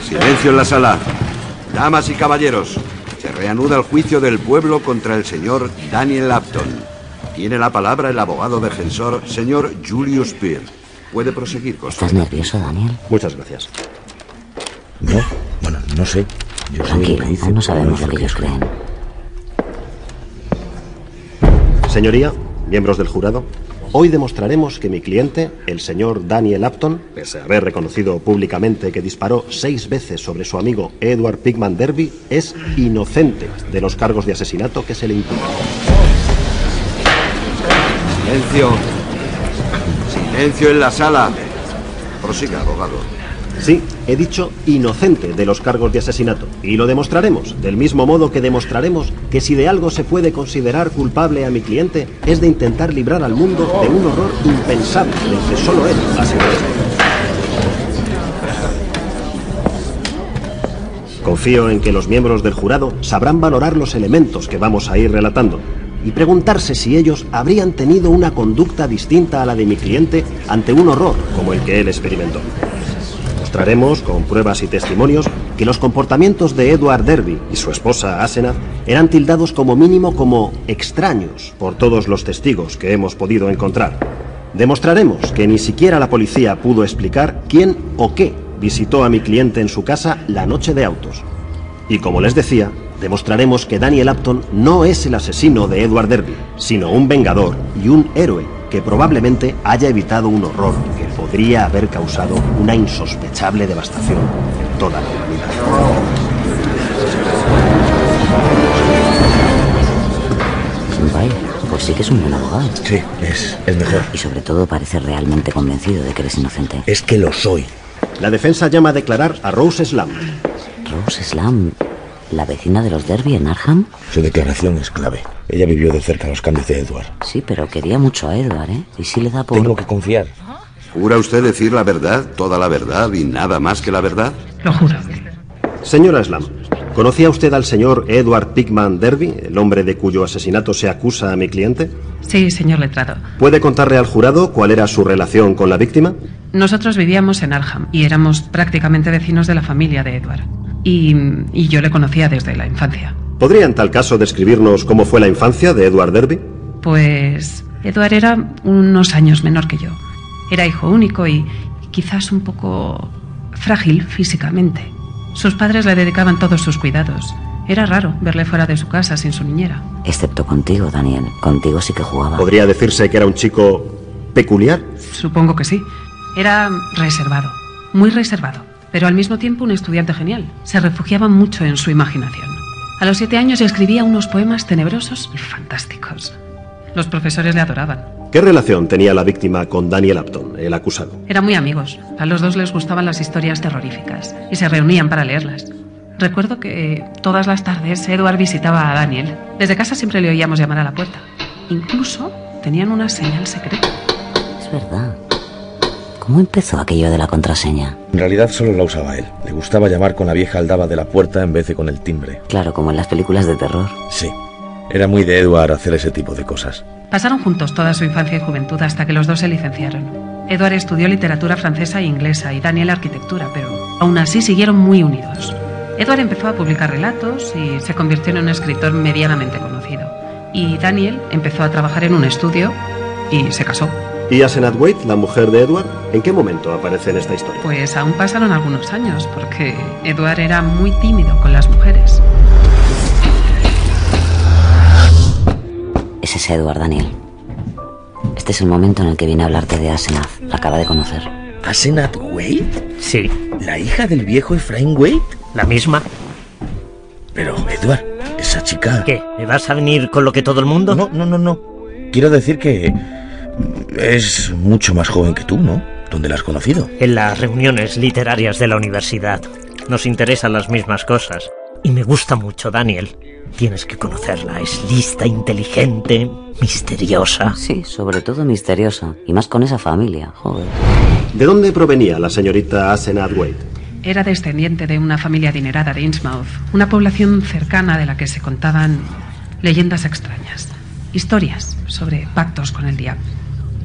Silencio en la sala. Damas y caballeros, se reanuda el juicio del pueblo contra el señor Daniel Upton. Tiene la palabra el abogado defensor, señor Julius Peer. Puede proseguir con su... ¿Estás nervioso, Daniel? Muchas gracias. No, bueno, no sé. Yo Tranquilo, sé lo que dice, aún no sabemos pero lo que ellos creen. Señoría, miembros del jurado, hoy demostraremos que mi cliente, el señor Daniel Upton, pese a haber reconocido públicamente que disparó 6 veces sobre su amigo Edward Pigman Derby, es inocente de los cargos de asesinato que se le imputan. Silencio. Silencio en la sala. Prosiga, abogado. Sí, he dicho inocente de los cargos de asesinato. Y lo demostraremos, del mismo modo que demostraremos que si de algo se puede considerar culpable a mi cliente, es de intentar librar al mundo de un horror impensable del que solo él ha sido testigo. Confío en que los miembros del jurado sabrán valorar los elementos que vamos a ir relatando y preguntarse si ellos habrían tenido una conducta distinta a la de mi cliente ante un horror como el que él experimentó. Mostraremos, con pruebas y testimonios, que los comportamientos de Edward Derby y su esposa Asenath eran tildados como mínimo como extraños por todos los testigos que hemos podido encontrar. Demostraremos que ni siquiera la policía pudo explicar quién o qué visitó a mi cliente en su casa la noche de autos. Y como les decía, demostraremos que Daniel Upton no es el asesino de Edward Derby, sino un vengador y un héroe que probablemente haya evitado un horror que podría haber causado una insospechable devastación en toda la humanidad. Vaya, pues sí que es un buen abogado. Sí, es mejor. Y sobre todo parece realmente convencido de que eres inocente. Es que lo soy. La defensa llama a declarar a Rose Slam. Rose Slam, la vecina de los Derby en Arkham. Su declaración es clave. Ella vivió de cerca los cambios de Edward. Sí, pero quería mucho a Edward, ¿eh? Y sí le da por... Tengo que confiar. ¿Jura usted decir la verdad, toda la verdad y nada más que la verdad? Lo juro. Señora Slam, ¿conocía usted al señor Edward Pigman Derby, el hombre de cuyo asesinato se acusa a mi cliente? Sí, señor letrado. ¿Puede contarle al jurado cuál era su relación con la víctima? Nosotros vivíamos en Arkham y éramos prácticamente vecinos de la familia de Edward. Y yo le conocía desde la infancia. ¿Podría en tal caso describirnos cómo fue la infancia de Edward Derby? Pues Edward era unos años menor que yo. Era hijo único y quizás un poco frágil físicamente. Sus padres le dedicaban todos sus cuidados. Era raro verle fuera de su casa sin su niñera. Excepto contigo, Daniel. Contigo sí que jugaba. ¿Podría decirse que era un chico peculiar? Supongo que sí. Era reservado, muy reservado, pero al mismo tiempo un estudiante genial. Se refugiaba mucho en su imaginación. A los 7 años escribía unos poemas tenebrosos y fantásticos. Los profesores le adoraban. ¿Qué relación tenía la víctima con Daniel Upton, el acusado? Eran muy amigos. A los dos les gustaban las historias terroríficas y se reunían para leerlas. Recuerdo que todas las tardes Edward visitaba a Daniel. Desde casa siempre le oíamos llamar a la puerta. Incluso tenían una señal secreta. Es verdad. ¿Cómo empezó aquello de la contraseña? En realidad solo la usaba él. Le gustaba llamar con la vieja aldaba de la puerta en vez de con el timbre. Claro, como en las películas de terror. Sí. Era muy de Edward hacer ese tipo de cosas. Pasaron juntos toda su infancia y juventud hasta que los dos se licenciaron. Edward estudió literatura francesa e inglesa y Daniel arquitectura, pero aún así siguieron muy unidos. Edward empezó a publicar relatos y se convirtió en un escritor medianamente conocido. Y Daniel empezó a trabajar en un estudio y se casó. ¿Y Asenath Wade, la mujer de Edward, en qué momento aparece en esta historia? Pues aún pasaron algunos años, porque Edward era muy tímido con las mujeres. Es ese Edward, Daniel. Este es el momento en el que viene a hablarte de Asenath. La acaba de conocer. ¿Asenath Wade? Sí, ¿La hija del viejo Efraín Wade? la misma. Pero, Edward, esa chica... ¿Qué? ¿Me vas a venir con lo que todo el mundo? No. Quiero decir que... es mucho más joven que tú, ¿no? ¿Dónde la has conocido? En las reuniones literarias de la universidad. Nos interesan las mismas cosas. Y me gusta mucho, Daniel. Tienes que conocerla. Es lista, inteligente, misteriosa. Sí, sobre todo misteriosa. Y más con esa familia, joder. ¿De dónde provenía la señorita Asenath Wade? Era descendiente de una familia adinerada de Innsmouth, una población cercana de la que se contaban leyendas extrañas, historias sobre pactos con el diablo,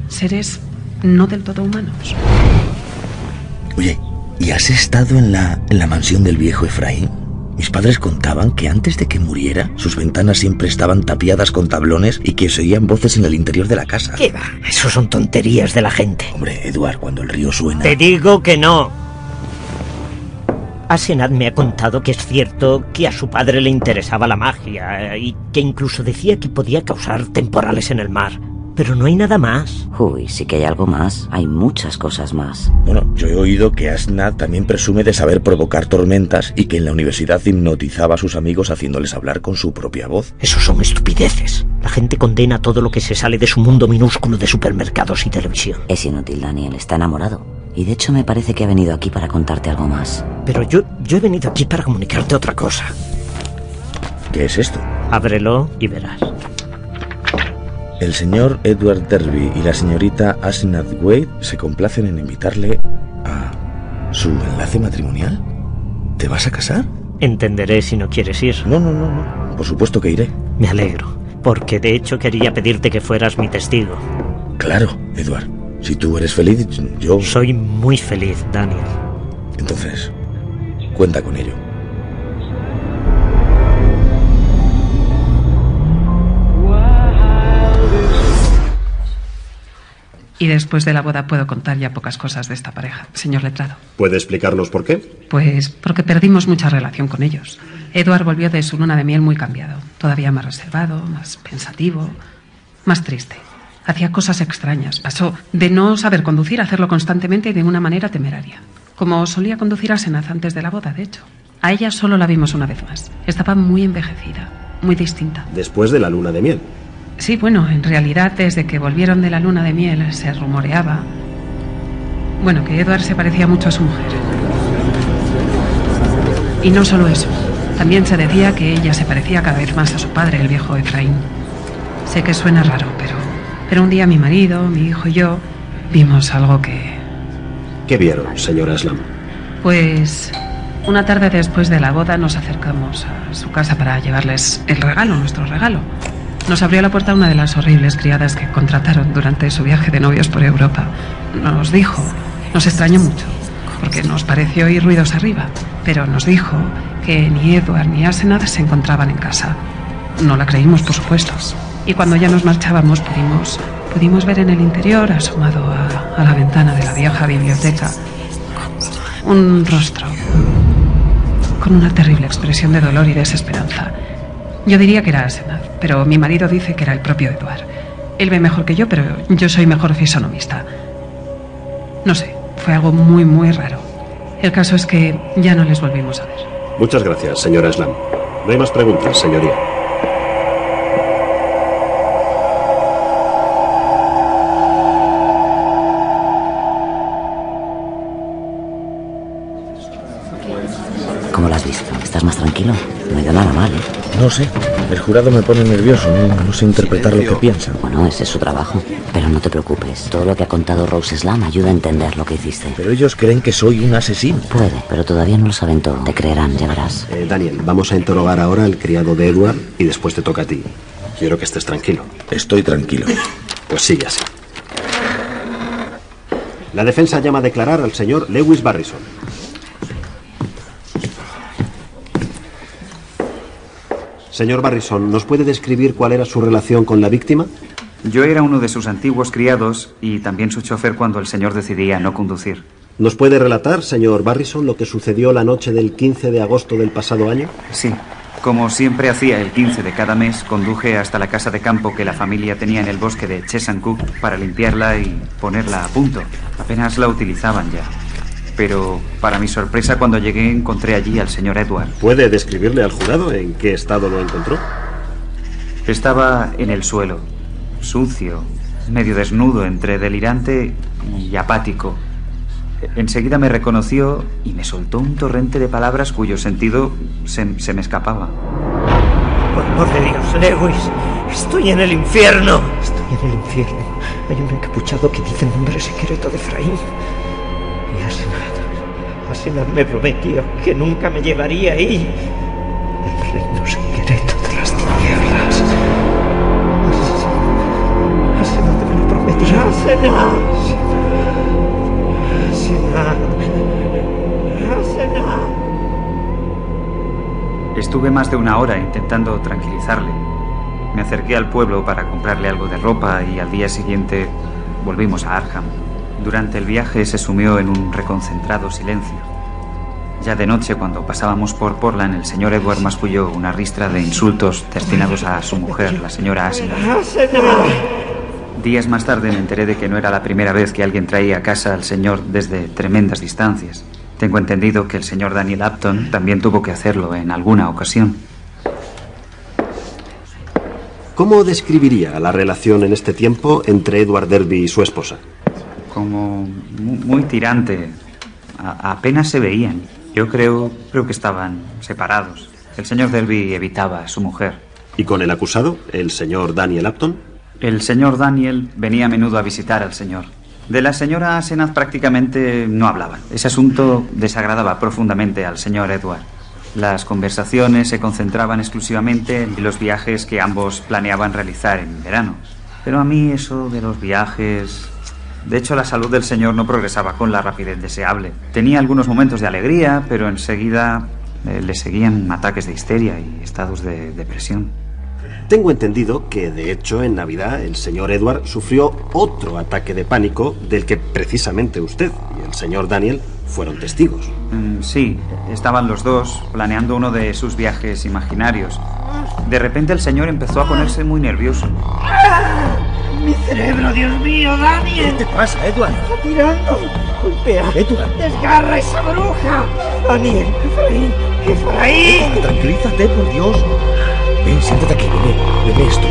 seres no del todo humanos. Oye, ¿Y has estado en la mansión del viejo Efraín? Mis padres contaban que antes de que muriera, sus ventanas siempre estaban tapiadas con tablones y que se oían voces en el interior de la casa. ¿Qué va? Eso son tonterías de la gente. Hombre, Edward, cuando el río suena... Te digo que no. Asenat me ha contado que es cierto que a su padre le interesaba la magia y que incluso decía que podía causar temporales en el mar. Pero no hay nada más. Uy, sí que hay algo más. Hay muchas cosas más. Bueno, yo he oído que Asenat también presume de saber provocar tormentas y que en la universidad hipnotizaba a sus amigos haciéndoles hablar con su propia voz. Eso son estupideces. La gente condena todo lo que se sale de su mundo minúsculo de supermercados y televisión. Es inútil, Daniel. Está enamorado. Y de hecho me parece que ha venido aquí para contarte algo más. Pero yo he venido aquí para comunicarte otra cosa. ¿Qué es esto? Ábrelo y verás. El señor Edward Derby y la señorita Asenat Wade se complacen en invitarle a su enlace matrimonial. ¿Te vas a casar? Entenderé si no quieres ir. No. Por supuesto que iré. Me alegro, porque de hecho quería pedirte que fueras mi testigo. Claro, Edward. Si tú eres feliz, yo... Soy muy feliz, Daniel. Entonces, cuenta con ello. Y después de la boda puedo contar ya pocas cosas de esta pareja, señor letrado. ¿Puede explicarnos por qué? Pues porque perdimos mucha relación con ellos. Edward volvió de su luna de miel muy cambiado, todavía más reservado, más pensativo, más triste. Hacía cosas extrañas. Pasó de no saber conducir a hacerlo constantemente y de una manera temeraria. Como solía conducir a Asenat antes de la boda, de hecho. A ella solo la vimos una vez más. Estaba muy envejecida, muy distinta. Después de la luna de miel. Sí, bueno, en realidad desde que volvieron de la luna de miel se rumoreaba... Bueno, que Edward se parecía mucho a su mujer. Y no solo eso. También se decía que ella se parecía cada vez más a su padre, el viejo Efraín. Sé que suena raro, pero un día mi marido, mi hijo y yo vimos algo que... ¿Qué vieron, señora Aslam? Pues una tarde después de la boda nos acercamos a su casa para llevarles el regalo, nuestro regalo. Nos abrió la puerta una de las horribles criadas que contrataron durante su viaje de novios por Europa. Nos dijo, nos extrañó mucho, porque nos pareció oír ruidos arriba, pero nos dijo que ni Edward ni Asenat se encontraban en casa. No la creímos, por supuesto. Y cuando ya nos marchábamos pudimos ver en el interior, asomado a la ventana de la vieja biblioteca, un rostro con una terrible expresión de dolor y desesperanza. Yo diría que era Asenat, pero mi marido dice que era el propio Edward. Él ve mejor que yo, pero yo soy mejor fisonomista. No sé, fue algo muy, muy raro. El caso es que ya no les volvimos a ver. Muchas gracias, señora Aslam. No hay más preguntas, señoría. ¿Cómo lo has visto? ¿Estás más tranquilo? No ha ido nada mal, ¿eh? No sé. El jurado me pone nervioso. No sé interpretar lo que piensan. Bueno, ese es su trabajo. Pero no te preocupes. Todo lo que ha contado Rose Aslam ayuda a entender lo que hiciste. Pero ellos creen que soy un asesino. Puede, pero todavía no lo saben todo. Te creerán, ya verás. Daniel, vamos a interrogar ahora al criado de Edward y después te toca a ti. Quiero que estés tranquilo. Estoy tranquilo. Pues sigue así. La defensa llama a declarar al señor Lewis Barrison. Señor Barrison, ¿nos puede describir cuál era su relación con la víctima? Yo era uno de sus antiguos criados y también su chofer cuando el señor decidía no conducir. ¿Nos puede relatar, señor Barrison, lo que sucedió la noche del 15 de agosto del pasado año? Sí. Como siempre hacía el 15 de cada mes, conduje hasta la casa de campo que la familia tenía en el bosque de Chesancook para limpiarla y ponerla a punto. Apenas la utilizaban ya. Pero, para mi sorpresa, cuando llegué encontré allí al señor Edward. ¿Puede describirle al jurado en qué estado lo encontró? Estaba en el suelo, sucio, medio desnudo, entre delirante y apático. Enseguida me reconoció y me soltó un torrente de palabras cuyo sentido se me escapaba. Por amor de Dios, Lewis, estoy en el infierno. Estoy en el infierno. Hay un encapuchado que dice el nombre secreto de Efraín. Y Asenat me prometió que nunca me llevaría ahí. El reino secreto de las tinieblas. Asenat me lo prometió. Asenat. Estuve más de 1 hora intentando tranquilizarle. Me acerqué al pueblo para comprarle algo de ropa y al día siguiente volvimos a Arkham. Durante el viaje se sumió en un reconcentrado silencio. Ya de noche, cuando pasábamos por Portland, el señor Edward masculló una ristra de insultos destinados a su mujer, la señora Asenath. Días más tarde me enteré de que no era la primera vez que alguien traía a casa al señor desde tremendas distancias. Tengo entendido que el señor Daniel Upton también tuvo que hacerlo en alguna ocasión. ¿Cómo describiría la relación en este tiempo entre Edward Derby y su esposa? Como muy tirante. Apenas se veían. Yo creo que estaban separados. El señor Derby evitaba a su mujer. ¿Y con el acusado, el señor Daniel Upton? El señor Daniel venía a menudo a visitar al señor. De la señora Asenath prácticamente no hablaban. Ese asunto desagradaba profundamente al señor Edward. Las conversaciones se concentraban exclusivamente en los viajes que ambos planeaban realizar en verano. Pero a mí eso de los viajes... De hecho, la salud del señor no progresaba con la rapidez deseable. Tenía algunos momentos de alegría, pero enseguida le seguían ataques de histeria y estados de depresión. Tengo entendido que, de hecho, en Navidad el señor Edward sufrió otro ataque de pánico del que precisamente usted y el señor Daniel fueron testigos. Sí, estaban los dos planeando uno de sus viajes imaginarios. De repente el señor empezó a ponerse muy nervioso. ¡Mi cerebro, Dios mío, Daniel! ¿Qué te pasa, Edward? ¡Está tirando! ¡Golpea! Edward. ¡Desgarra esa bruja! ¡Daniel! ¡Efraín! ¡Efraín! Tranquilízate, por Dios. Ven, siéntate aquí, bebe esto.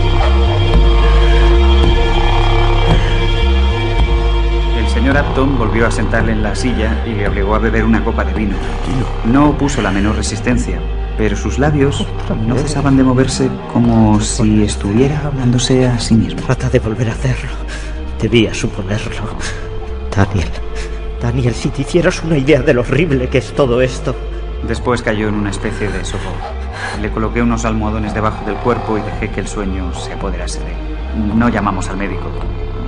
El señor Upton volvió a sentarle en la silla y le obligó a beber una copa de vino. No opuso la menor resistencia, pero sus labios no cesaban de moverse como si estuviera hablándose a sí mismo. Trata de volver a hacerlo. Debía suponerlo. Daniel, si te hicieras una idea de lo horrible que es todo esto. Después cayó en una especie de sopor. Le coloqué unos almohadones debajo del cuerpo y dejé que el sueño se apoderase de él. No llamamos al médico.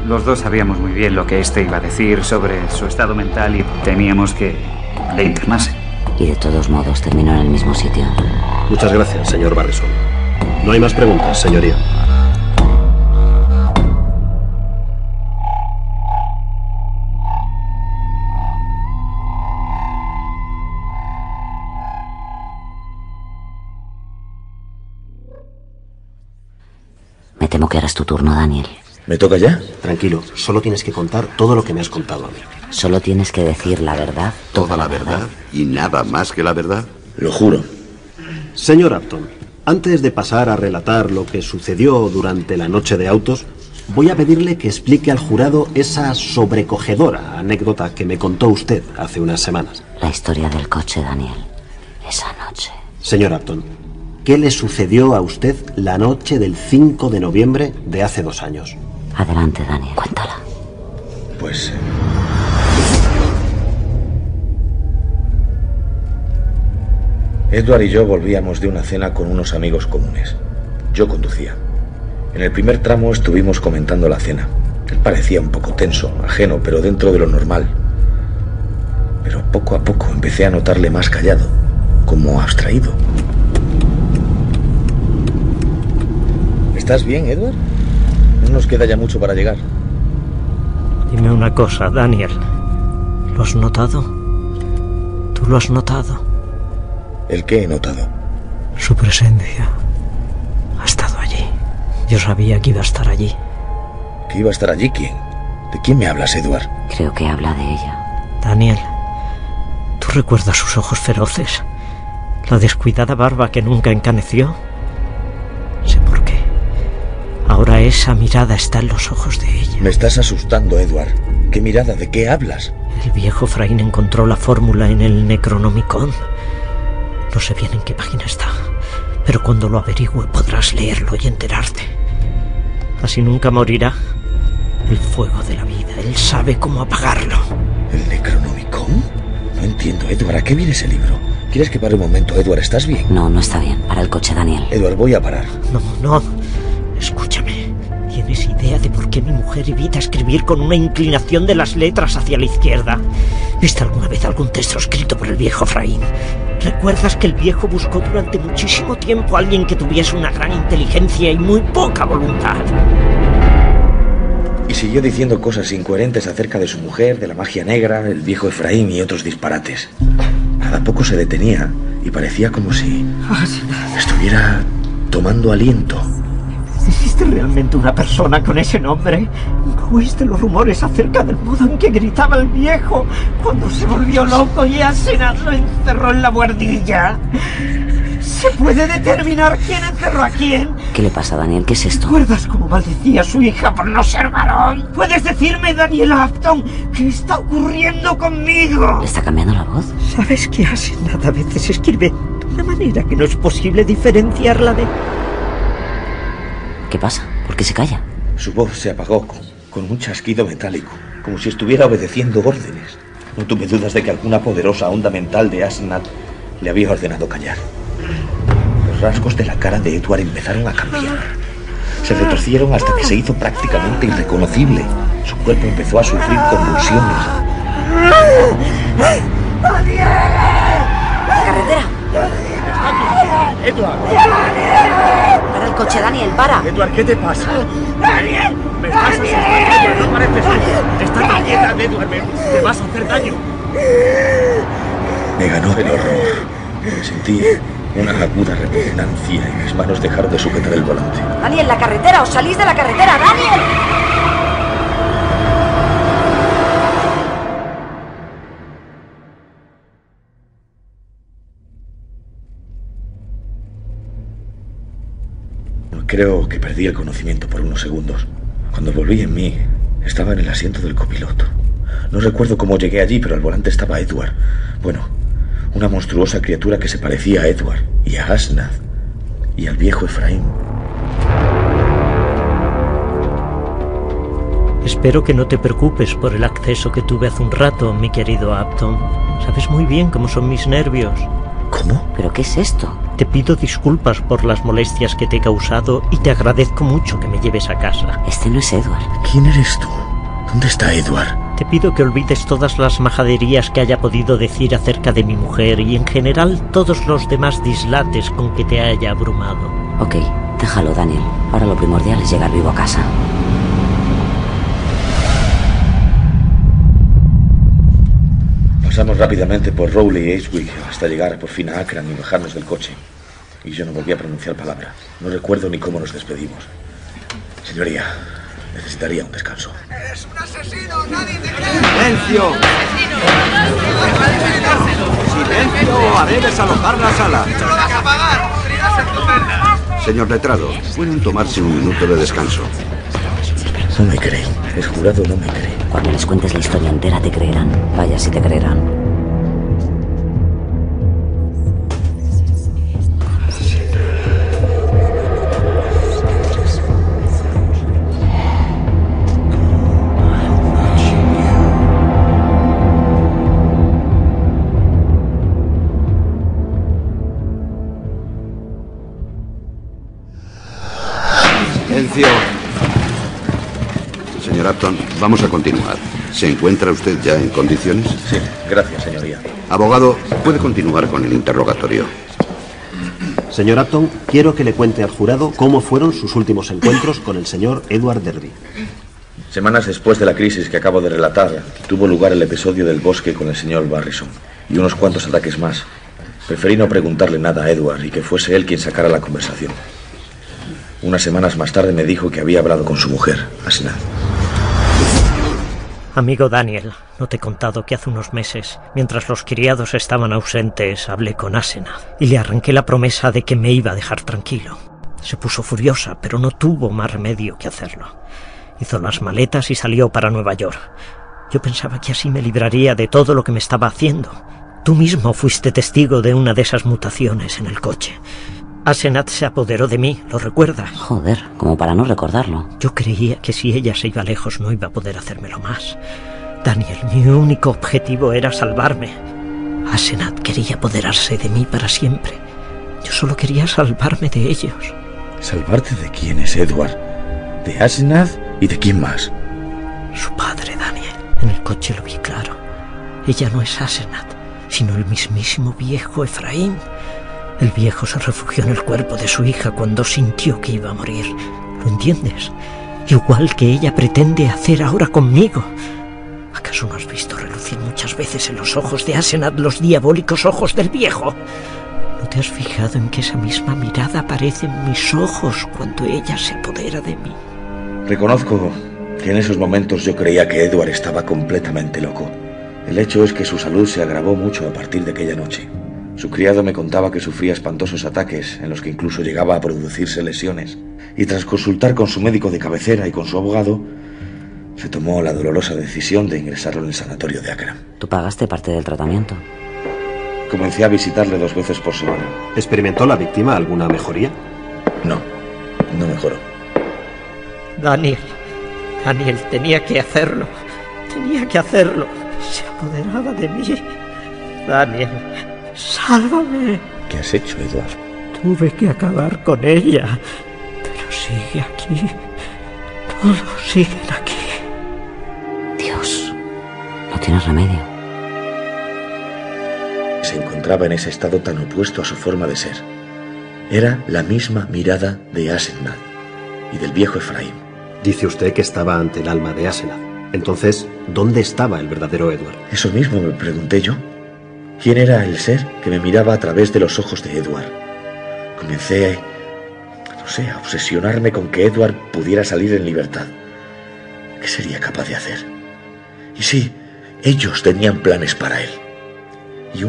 Los dos sabíamos muy bien lo que éste iba a decir sobre su estado mental y temíamos que le internase. Y de todos modos terminó en el mismo sitio. Muchas gracias, señor Barrison. No hay más preguntas, señoría. Me temo que ahora es tu turno, Daniel. ¿Me toca ya? Tranquilo, solo tienes que contar todo lo que me has contado a mí. Solo tienes que decir la verdad, ¿Toda la verdad? ¿Y nada más que la verdad? Lo juro. Señor Upton, antes de pasar a relatar lo que sucedió durante la noche de autos, voy a pedirle que explique al jurado esa sobrecogedora anécdota que me contó usted hace unas semanas. La historia del coche, Daniel. Esa noche. Señor Upton, ¿qué le sucedió a usted la noche del 5 de noviembre de hace 2 años? Adelante, Daniel. Cuéntala. Pues... Edward y yo volvíamos de una cena con unos amigos comunes. Yo conducía. En el primer tramo estuvimos comentando la cena. Él parecía un poco tenso, ajeno, pero dentro de lo normal. Pero poco a poco empecé a notarle más callado, como abstraído. ¿Estás bien, Edward? No nos queda ya mucho para llegar. Dime una cosa, Daniel. ¿Lo has notado? ¿Tú lo has notado? ¿El qué he notado? Su presencia. Ha estado allí. Yo sabía que iba a estar allí. ¿Que iba a estar allí quién? ¿De quién me hablas, Edward? Creo que habla de ella. Daniel, ¿tú recuerdas sus ojos feroces? La descuidada barba que nunca encaneció. Sé por qué. Ahora esa mirada está en los ojos de ella. Me estás asustando, Edward. ¿Qué mirada? ¿De qué hablas? El viejo Fraín encontró la fórmula en el Necronomicon. No sé bien en qué página está, pero cuando lo averigüe podrás leerlo y enterarte. Así nunca morirá. El fuego de la vida, él sabe cómo apagarlo. ¿El Necronomicon? No entiendo, Edward, ¿a qué viene ese libro? ¿Quieres que pare un momento, Edward? ¿Estás bien? No, no está bien. Para el coche, Daniel. Edward, voy a parar. No. Escúchame. ¿Tienes idea de por qué mi mujer evita escribir con una inclinación de las letras hacia la izquierda? ¿Viste alguna vez algún texto escrito por el viejo Fraín? ¿Recuerdas que el viejo buscó durante muchísimo tiempo a alguien que tuviese una gran inteligencia y muy poca voluntad? Y siguió diciendo cosas incoherentes acerca de su mujer, de la magia negra, el viejo Efraín y otros disparates. Cada poco se detenía y parecía como si estuviera tomando aliento. ¿Existe realmente una persona con ese nombre? ¿Oíste los rumores acerca del modo en que gritaba el viejo cuando se volvió loco y Asenath lo encerró en la buhardilla? ¿Se puede determinar quién encerró a quién? ¿Qué le pasa, Daniel? ¿Qué es esto? ¿Recuerdas cómo maldecía a su hija por no ser varón? ¿Puedes decirme, Daniel Apton, qué está ocurriendo conmigo? ¿Le está cambiando la voz? ¿Sabes que Asenath a veces escribe de una manera que no es posible diferenciarla de...? ¿Qué pasa? ¿Por qué se calla? Su voz se apagó con un chasquido metálico, como si estuviera obedeciendo órdenes. No tuve dudas de que alguna poderosa onda mental de Asenath le había ordenado callar. Los rasgos de la cara de Edward empezaron a cambiar. Se retorcieron hasta que se hizo prácticamente irreconocible. Su cuerpo empezó a sufrir convulsiones. ¡La carretera! ¡Edward! ¡Para el coche, Daniel! ¡Para! Edward, ¿qué te pasa? ¡Daniel! ¡Me estás asustando! ¡No pareces tú! ¡Estás quieta, Edward! ¡Te vas a hacer daño! Me ganó el horror. Sentí una aguda repugnancia y mis manos dejaron de sujetar el volante. ¡Daniel, la carretera! ¡Os salís de la carretera! ¡Daniel! Creo que perdí el conocimiento por unos segundos. Cuando volví en mí, estaba en el asiento del copiloto. No recuerdo cómo llegué allí, pero al volante estaba Edward. Bueno, una monstruosa criatura que se parecía a Edward y a Asenath y al viejo Efraín. Espero que no te preocupes por el acceso que tuve hace un rato, mi querido Apton. Sabes muy bien cómo son mis nervios. ¿Cómo? ¿Pero qué es esto? Te pido disculpas por las molestias que te he causado y te agradezco mucho que me lleves a casa. Este no es Edward. ¿Quién eres tú? ¿Dónde está Edward? Te pido que olvides todas las majaderías que haya podido decir acerca de mi mujer y en general todos los demás dislates con que te haya abrumado. Ok, déjalo, Daniel. Ahora lo primordial es llegar vivo a casa. Pasamos rápidamente por Rowley y Ashwick hasta llegar por fin a Akran y bajarnos del coche. Y yo no volví a pronunciar palabra. No recuerdo ni cómo nos despedimos. Señoría, necesitaría un descanso. ¡Eres un asesino! ¡Nadie te cree! ¡Silencio! ¡Silencio! ¡Haré desalojar la sala! ¡No lo vas a pagar! ¡Podrías entenderla! Señor letrado, pueden tomarse un minuto de descanso. No me creen. El jurado no me cree. Cuando les cuentes la historia entera te creerán. Vaya si te creerán. Silencio. Señor Apton, vamos a continuar. ¿Se encuentra usted ya en condiciones? Sí, gracias, señoría. Abogado, puede continuar con el interrogatorio. Señor Apton, quiero que le cuente al jurado cómo fueron sus últimos encuentros con el señor Edward Derby. Semanas después de la crisis que acabo de relatar, tuvo lugar el episodio del bosque con el señor Barrison y unos cuantos ataques más. Preferí no preguntarle nada a Edward y que fuese él quien sacara la conversación. Unas semanas más tarde me dijo que había hablado con su mujer, Asenath. Amigo Daniel, no te he contado que hace unos meses, mientras los criados estaban ausentes, hablé con Asenath y le arranqué la promesa de que me iba a dejar tranquilo. Se puso furiosa, pero no tuvo más remedio que hacerlo. Hizo las maletas y salió para Nueva York. Yo pensaba que así me libraría de todo lo que me estaba haciendo. Tú mismo fuiste testigo de una de esas mutaciones en el coche. Asenath se apoderó de mí, ¿lo recuerdas? Joder, como para no recordarlo. Yo creía que si ella se iba lejos no iba a poder hacérmelo más. Daniel, mi único objetivo era salvarme. Asenath quería apoderarse de mí para siempre. Yo solo quería salvarme de ellos. ¿Salvarte de quién es Edward? ¿De Asenath y de quién más? Su padre, Daniel. En el coche lo vi claro. Ella no es Asenath. sino el mismísimo viejo Efraín. El viejo se refugió en el cuerpo de su hija cuando sintió que iba a morir. ¿Lo entiendes? Igual que ella pretende hacer ahora conmigo. ¿Acaso no has visto relucir muchas veces en los ojos de Asenath los diabólicos ojos del viejo? ¿No te has fijado en que esa misma mirada aparece en mis ojos cuando ella se apodera de mí? Reconozco que en esos momentos yo creía que Edward estaba completamente loco. El hecho es que su salud se agravó mucho a partir de aquella noche. Su criado me contaba que sufría espantosos ataques en los que incluso llegaba a producirse lesiones. Y tras consultar con su médico de cabecera y con su abogado, se tomó la dolorosa decisión de ingresarlo en el sanatorio de Akram. ¿Tú pagaste parte del tratamiento? Comencé a visitarle 2 veces por semana. ¿Experimentó la víctima alguna mejoría? No mejoró. Daniel, tenía que hacerlo. Tenía que hacerlo. Se apoderaba de mí. Daniel, sálvame. ¿Qué has hecho, Edward? Tuve que acabar con ella. Pero sigue aquí. Todos siguen aquí. Dios, no tienes remedio. Se encontraba en ese estado tan opuesto a su forma de ser. Era la misma mirada de Asenath y del viejo Efraín. Dice usted que estaba ante el alma de Asenath. Entonces, ¿dónde estaba el verdadero Edward? Eso mismo me pregunté yo. ¿Quién era el ser que me miraba a través de los ojos de Edward? Comencé, a obsesionarme con que Edward pudiera salir en libertad. ¿Qué sería capaz de hacer? Y sí, ellos tenían planes para él. Y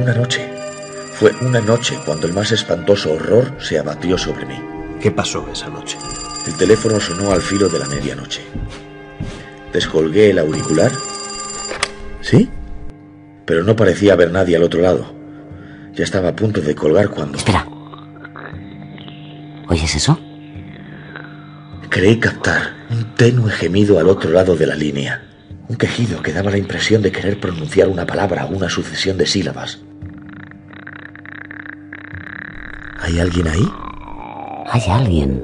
fue una noche cuando el más espantoso horror se abatió sobre mí. ¿Qué pasó esa noche? El teléfono sonó al filo de la medianoche. Descolgué el auricular. ¿Sí? Pero no parecía haber nadie al otro lado. Ya estaba a punto de colgar cuando... Espera. ¿Oyes eso? Creí captar un tenue gemido al otro lado de la línea. Un quejido que daba la impresión de querer pronunciar una palabra o una sucesión de sílabas. ¿Hay alguien ahí? Hay alguien.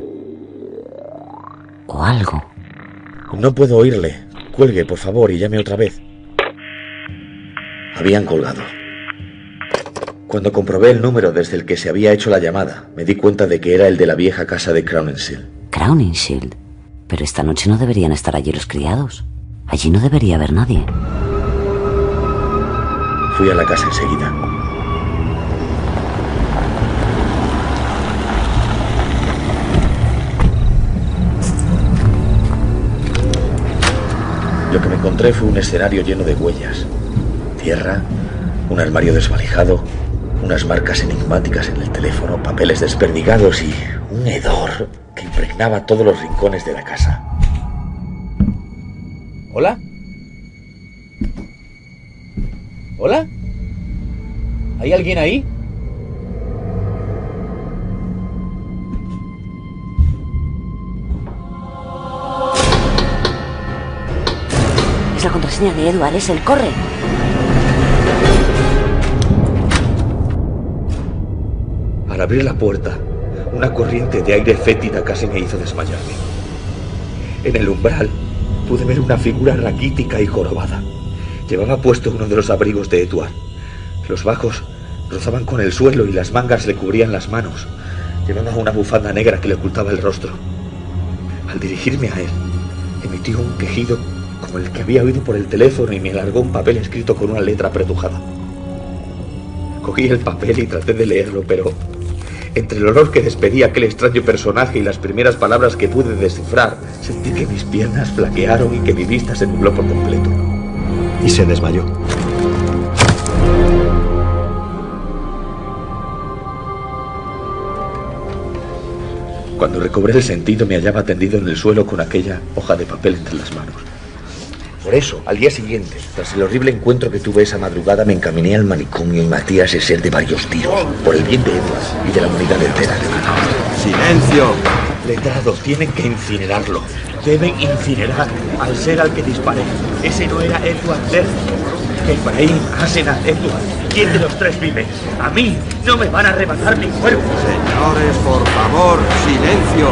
O algo. No puedo oírle. Cuelgue, por favor, y llame otra vez. Habían colgado. Cuando comprobé el número desde el que se había hecho la llamada, me di cuenta de que era el de la vieja casa de Crowninshield. Crowninshield. Pero esta noche no deberían estar allí los criados. Allí no debería haber nadie. Fui a la casa enseguida. Lo que me encontré fue un escenario lleno de huellas. Tierra, un armario desvalijado, unas marcas enigmáticas en el teléfono, papeles desperdigados y un hedor que impregnaba todos los rincones de la casa. ¿Hola? ¿Hola? ¿Hay alguien ahí? Es la contraseña de Edward, es él, corre. Al abrir la puerta, una corriente de aire fétida casi me hizo desmayarme. En el umbral pude ver una figura raquítica y jorobada. Llevaba puesto uno de los abrigos de Edward. Los bajos rozaban con el suelo y las mangas le cubrían las manos. Llevaba una bufanda negra que le ocultaba el rostro. Al dirigirme a él, emitió un quejido como el que había oído por el teléfono y me alargó un papel escrito con una letra apretujada. Cogí el papel y traté de leerlo, pero entre el olor que despedía aquel extraño personaje y las primeras palabras que pude descifrar, sentí que mis piernas flaquearon y que mi vista se nubló por completo. Y se desmayó. Cuando recobré el sentido me hallaba tendido en el suelo con aquella hoja de papel entre las manos. Por eso, al día siguiente, tras el horrible encuentro que tuve esa madrugada, me encaminé al manicomio y maté a ese ser de varios tiros, por el bien de Edward y de la humanidad entera. ¡Silencio! Letrados, tienen que incinerarlo. Deben incinerar al ser al que disparé. Ese no era Edward Lerner. Efraín, Asenath, Edward. ¿Quién de los tres vive? A mí no me van a arrebatar mi cuerpo. Señores, por favor, silencio.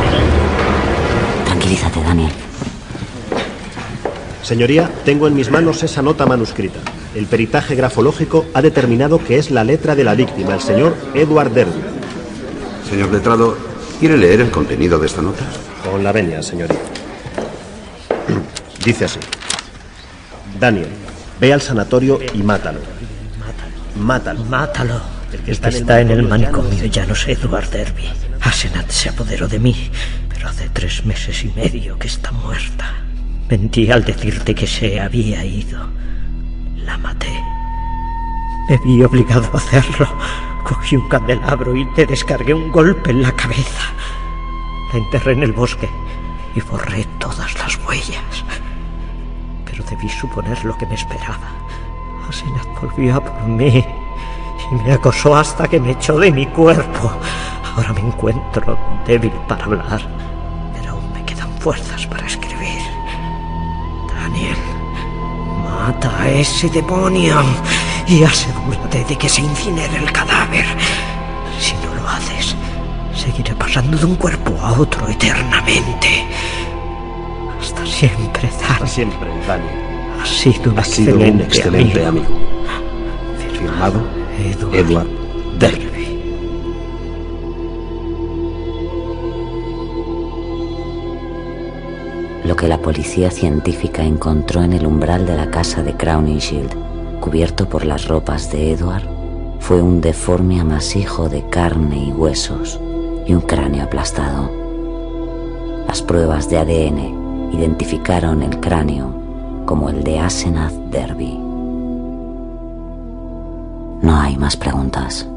Tranquilízate, Daniel. Señoría, tengo en mis manos esa nota manuscrita. El peritaje grafológico ha determinado que es la letra de la víctima, el señor Edward Derby. Señor letrado, ¿quiere leer el contenido de esta nota? Con la venia, señorita. Dice así: Daniel, ve al sanatorio y mátalo. Mátalo. Mátalo. El que está en el manicomio ya no es Edward Derby. Asenath se apoderó de mí, pero hace 3 meses y medio que está muerta. Mentí al decirte que se había ido. La maté. Me vi obligado a hacerlo. Cogí un candelabro y le descargué un golpe en la cabeza. La enterré en el bosque y borré todas las huellas. Pero debí suponer lo que me esperaba. Asenath volvió a por mí y me acosó hasta que me echó de mi cuerpo. Ahora me encuentro débil para hablar, pero aún me quedan fuerzas para escribir. Daniel, mata a ese demonio y asegúrate de que se incinere el cadáver. Si no lo haces, seguiré pasando de un cuerpo a otro eternamente. Hasta siempre, Daniel. Hasta siempre, Daniel. Has sido un excelente amigo. Firmado Edward Derby. Lo que la policía científica encontró en el umbral de la casa de Crowninshield, cubierto por las ropas de Edward, fue un deforme amasijo de carne y huesos y un cráneo aplastado. Las pruebas de ADN identificaron el cráneo como el de Asenath Derby. No hay más preguntas.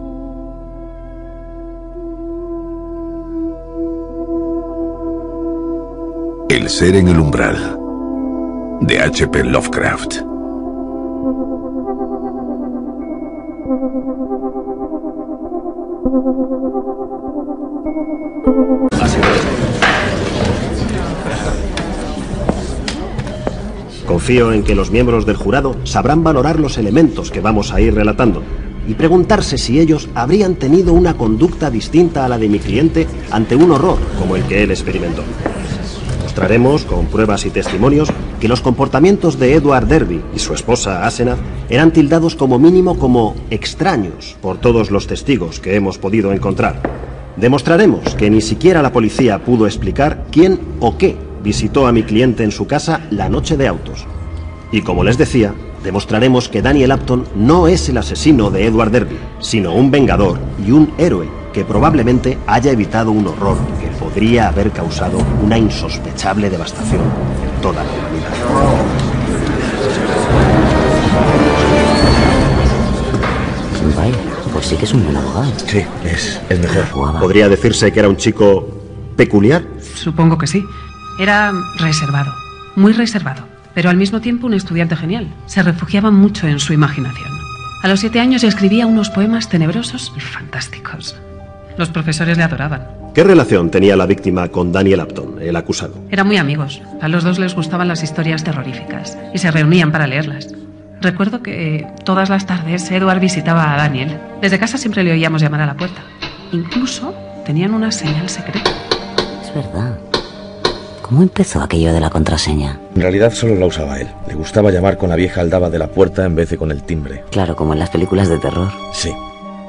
El ser en el umbral, de H.P. Lovecraft. Confío en que los miembros del jurado sabrán valorar los elementos que vamos a ir relatando y preguntarse si ellos habrían tenido una conducta distinta a la de mi cliente ante un horror como el que él experimentó. Mostraremos, con pruebas y testimonios, que los comportamientos de Edward Derby y su esposa Asenath eran tildados como mínimo como extraños por todos los testigos que hemos podido encontrar. Demostraremos que ni siquiera la policía pudo explicar quién o qué visitó a mi cliente en su casa la noche de autos. Y como les decía, demostraremos que Daniel Upton no es el asesino de Edward Derby, sino un vengador y un héroe que probablemente haya evitado un horror que podría haber causado una insospechable devastación en toda la humanidad. Vaya, pues sí que es un buen abogado. Sí, es mejor. ¿Podría decirse que era un chico peculiar? Supongo que sí. Era reservado, muy reservado, pero al mismo tiempo un estudiante genial. Se refugiaba mucho en su imaginación. A los 7 años escribía unos poemas tenebrosos y fantásticos. Los profesores le adoraban. ¿Qué relación tenía la víctima con Daniel Upton, el acusado? Eran muy amigos. A los dos les gustaban las historias terroríficas y se reunían para leerlas. Recuerdo que todas las tardes Edward visitaba a Daniel. Desde casa siempre le oíamos llamar a la puerta. Incluso tenían una señal secreta. Es verdad. ¿Cómo empezó aquello de la contraseña? En realidad solo la usaba él. Le gustaba llamar con la vieja aldaba de la puerta en vez de con el timbre. Claro, como en las películas de terror. Sí.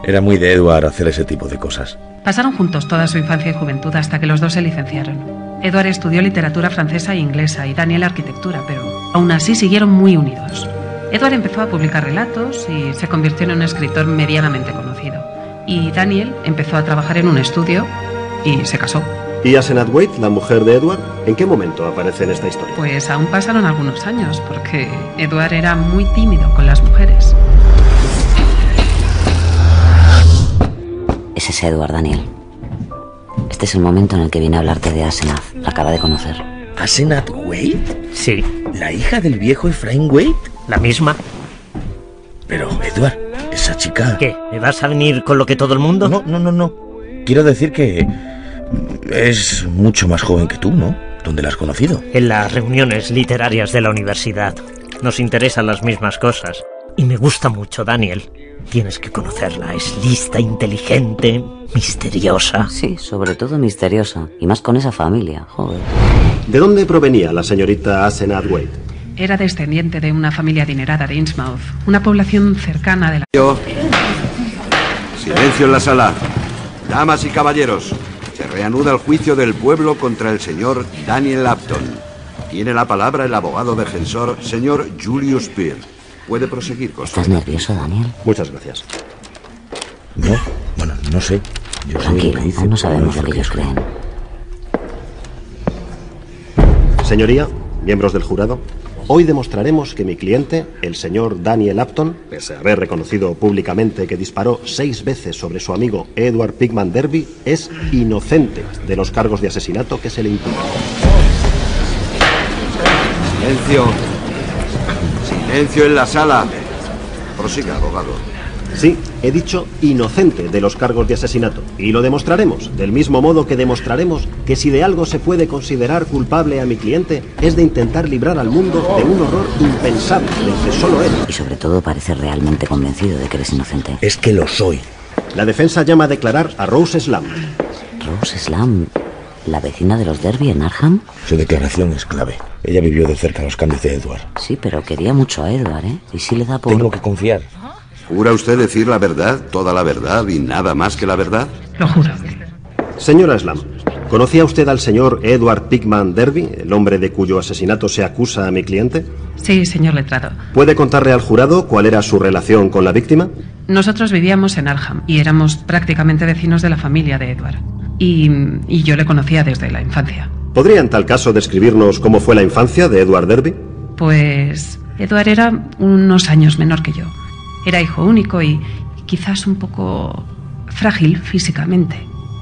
Era muy de Edward hacer ese tipo de cosas. Pasaron juntos toda su infancia y juventud hasta que los dos se licenciaron. Edward estudió literatura francesa e inglesa y Daniel arquitectura, pero aún así siguieron muy unidos. Edward empezó a publicar relatos y se convirtió en un escritor medianamente conocido. Y Daniel empezó a trabajar en un estudio y se casó. ¿Y Asenath Wade, la mujer de Edward, en qué momento aparece en esta historia? Pues aún pasaron algunos años, porque Edward era muy tímido con las mujeres. Ese es Edward, Daniel. Este es el momento en el que viene a hablarte de Asenath. La acaba de conocer. ¿Asenath Wade? Sí. ¿La hija del viejo Ephraim Wade? ¿La misma? Pero, Edward, esa chica... ¿Qué? ¿Me vas a venir con lo que todo el mundo? No. Quiero decir que... es mucho más joven que tú, ¿no? ¿Dónde la has conocido? En las reuniones literarias de la universidad. Nos interesan las mismas cosas. Y me gusta mucho, Daniel. Tienes que conocerla. Es lista, inteligente, misteriosa. Sí, sobre todo misteriosa. Y más con esa familia, joder. ¿De dónde provenía la señorita Asenath Wade? Era descendiente de una familia adinerada de Innsmouth, una población cercana de la... Silencio en la sala. Damas y caballeros, se reanuda el juicio del pueblo contra el señor Daniel Upton. Tiene la palabra el abogado defensor, señor Julius Peer. Puede proseguir con... ¿Estás nervioso, Daniel? Muchas gracias. No, bueno, no sé. Yo sé Tranquilo, lo que hice, aún no sabemos pero lo que ellos creen. Señoría, miembros del jurado, hoy demostraremos que mi cliente, el señor Daniel Upton, pese a haber reconocido públicamente que disparó 6 veces sobre su amigo Edward Pigman Derby, es inocente de los cargos de asesinato que se le imputan. Silencio. Silencio en la sala. Prosiga, abogado. Sí, he dicho inocente de los cargos de asesinato. Y lo demostraremos, del mismo modo que demostraremos que si de algo se puede considerar culpable a mi cliente, es de intentar librar al mundo de un horror impensable del que solo él. Y sobre todo parece realmente convencido de que eres inocente. Es que lo soy. La defensa llama a declarar a Rose Slam. Rose Slam, la vecina de los Derby en Arkham. Su declaración es clave. Ella vivió de cerca los cambios de Edward. Sí, pero quería mucho a Edward, ¿eh? Y sí le da por... Tengo que confiar. ¿Jura usted decir la verdad, toda la verdad y nada más que la verdad? Lo juro. Señora Slam, ¿conocía usted al señor Edward Pigman Derby, el hombre de cuyo asesinato se acusa a mi cliente? Sí, señor letrado. ¿Puede contarle al jurado cuál era su relación con la víctima? Nosotros vivíamos en Arkham y éramos prácticamente vecinos de la familia de Edward. Y yo le conocía desde la infancia. ¿Podría en tal caso describirnos cómo fue la infancia de Edward Derby? Pues Edward era unos años menor que yo. Era hijo único y quizás un poco frágil físicamente.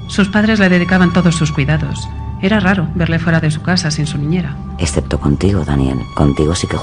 Sus padres le dedicaban todos sus cuidados. Era raro verle fuera de su casa sin su niñera. Excepto contigo, Daniel. Contigo sí que